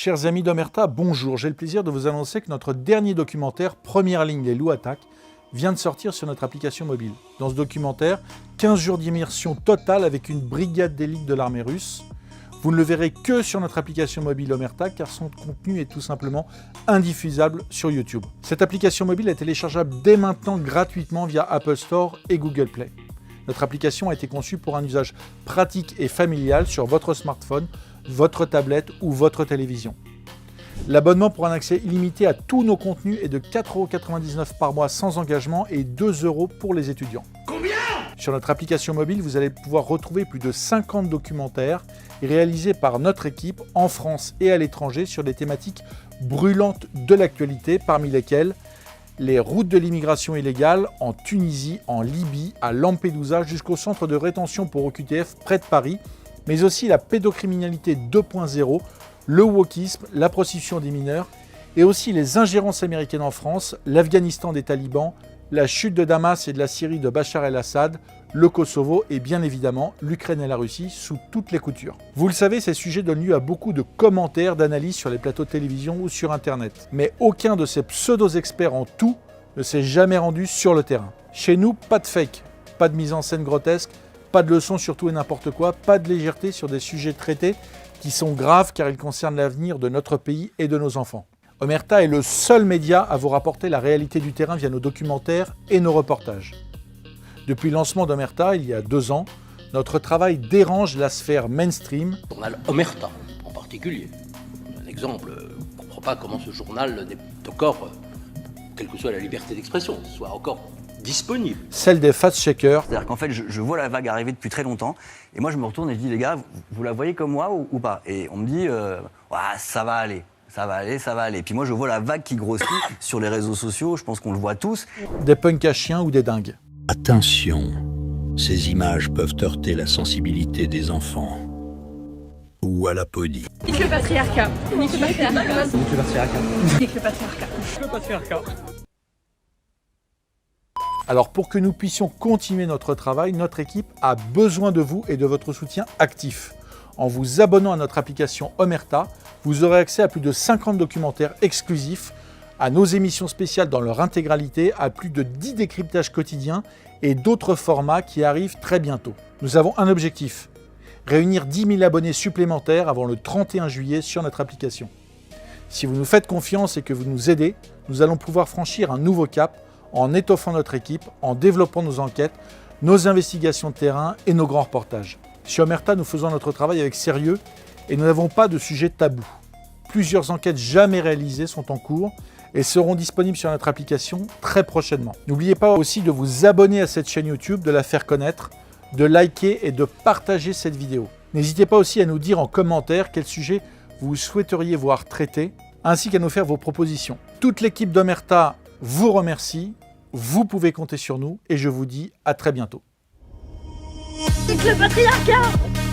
Chers amis d'Omerta, bonjour. J'ai le plaisir de vous annoncer que notre dernier documentaire, Première ligne, les loups attaquent, vient de sortir sur notre application mobile. Dans ce documentaire, 15 jours d'immersion totale avec une brigade d'élite de l'armée russe. Vous ne le verrez que sur notre application mobile Omerta car son contenu est tout simplement indiffusable sur YouTube. Cette application mobile est téléchargeable dès maintenant gratuitement via Apple Store et Google Play. Notre application a été conçue pour un usage pratique et familial sur votre smartphone, votre tablette ou votre télévision. L'abonnement pour un accès illimité à tous nos contenus est de 4,99 € par mois sans engagement et 2 € pour les étudiants. Combien ? Sur notre application mobile, vous allez pouvoir retrouver plus de 50 documentaires réalisés par notre équipe en France et à l'étranger sur des thématiques brûlantes de l'actualité, parmi lesquelles les routes de l'immigration illégale en Tunisie, en Libye, à Lampedusa, jusqu'au centre de rétention pour OQTF près de Paris, mais aussi la pédocriminalité 2.0, le wokisme, la prostitution des mineurs, et aussi les ingérences américaines en France, l'Afghanistan des talibans, la chute de Damas et de la Syrie de Bachar el-Assad, le Kosovo et bien évidemment l'Ukraine et la Russie sous toutes les coutures. Vous le savez, ces sujets donnent lieu à beaucoup de commentaires, d'analyses sur les plateaux de télévision ou sur Internet. Mais aucun de ces pseudo-experts en tout ne s'est jamais rendu sur le terrain. Chez nous, pas de fake, pas de mise en scène grotesque, pas de leçons sur tout et n'importe quoi, pas de légèreté sur des sujets traités qui sont graves car ils concernent l'avenir de notre pays et de nos enfants. Omerta est le seul média à vous rapporter la réalité du terrain via nos documentaires et nos reportages. Depuis le lancement d'Omerta, il y a 2 ans, notre travail dérange la sphère mainstream. Le journal Omerta, en particulier. Un exemple, je ne comprends pas comment ce journal n'est encore, quelle que soit la liberté d'expression, soit encore disponible. Celle des fact-checkers. C'est-à-dire qu'en fait, je vois la vague arriver depuis très longtemps, et moi je me retourne et je dis, les gars, vous la voyez comme moi ou pas? Et on me dit, ça va aller. Ça va aller, ça va aller. Puis moi, je vois la vague qui grossit sur les réseaux sociaux, je pense qu'on le voit tous. Des punks à chiens ou des dingues. Attention, ces images peuvent heurter la sensibilité des enfants. Ou à la podie. Nique le patriarcat. Nique le patriarcat. Nique le patriarcat. Nique le patriarcat. Le patriarcat. Alors pour que nous puissions continuer notre travail, notre équipe a besoin de vous et de votre soutien actif. En vous abonnant à notre application Omerta, vous aurez accès à plus de 50 documentaires exclusifs, à nos émissions spéciales dans leur intégralité, à plus de 10 décryptages quotidiens et d'autres formats qui arrivent très bientôt. Nous avons un objectif, réunir 10 000 abonnés supplémentaires avant le 31 juillet sur notre application. Si vous nous faites confiance et que vous nous aidez, nous allons pouvoir franchir un nouveau cap en étoffant notre équipe, en développant nos enquêtes, nos investigations de terrain et nos grands reportages. Chez Omerta, nous faisons notre travail avec sérieux et nous n'avons pas de sujet tabou. Plusieurs enquêtes jamais réalisées sont en cours et seront disponibles sur notre application très prochainement. N'oubliez pas aussi de vous abonner à cette chaîne YouTube, de la faire connaître, de liker et de partager cette vidéo. N'hésitez pas aussi à nous dire en commentaire quel sujet vous souhaiteriez voir traité, ainsi qu'à nous faire vos propositions. Toute l'équipe d'Omerta vous remercie, vous pouvez compter sur nous et je vous dis à très bientôt. Nique le patriarcat.